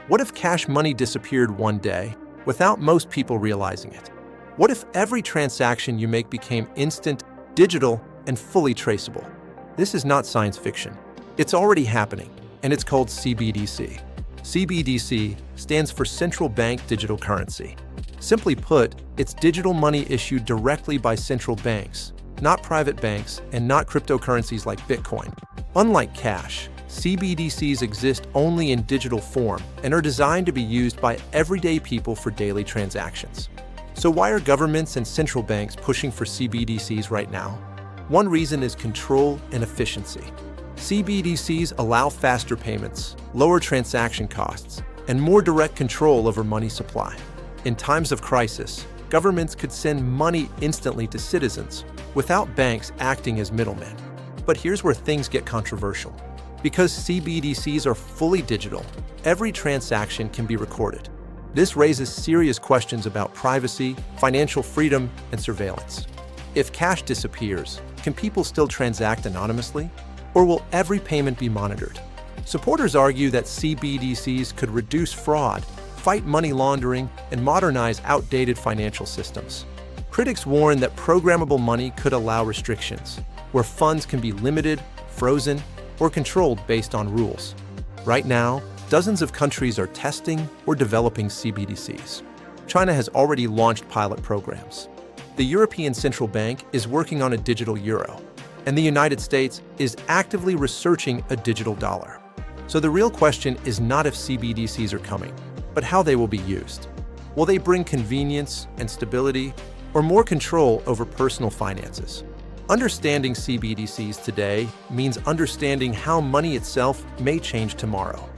What if cash money disappeared one day without most people realizing it? What if every transaction you make became instant, digital, and fully traceable? This is not science fiction. It's already happening, and it's called CBDC. CBDC stands for Central Bank Digital Currency. Simply put, it's digital money issued directly by central banks, not private banks and not cryptocurrencies like Bitcoin. Unlike cash, CBDCs exist only in digital form and are designed to be used by everyday people for daily transactions. So why are governments and central banks pushing for CBDCs right now? One reason is control and efficiency. CBDCs allow faster payments, lower transaction costs, and more direct control over money supply. In times of crisis, governments could send money instantly to citizens without banks acting as middlemen. But here's where things get controversial. Because CBDCs are fully digital, every transaction can be recorded. This raises serious questions about privacy, financial freedom, and surveillance. If cash disappears, can people still transact anonymously? Or will every payment be monitored? Supporters argue that CBDCs could reduce fraud, fight money laundering, and modernize outdated financial systems. Critics warn that programmable money could allow restrictions, where funds can be limited, frozen, or controlled based on rules. Right now, dozens of countries are testing or developing CBDCs. China has already launched pilot programs. The European Central Bank is working on a digital euro, and the United States is actively researching a digital dollar. So the real question is not if CBDCs are coming, but how they will be used. Will they bring convenience and stability, or more control over personal finances? Understanding CBDCs today means understanding how money itself may change tomorrow.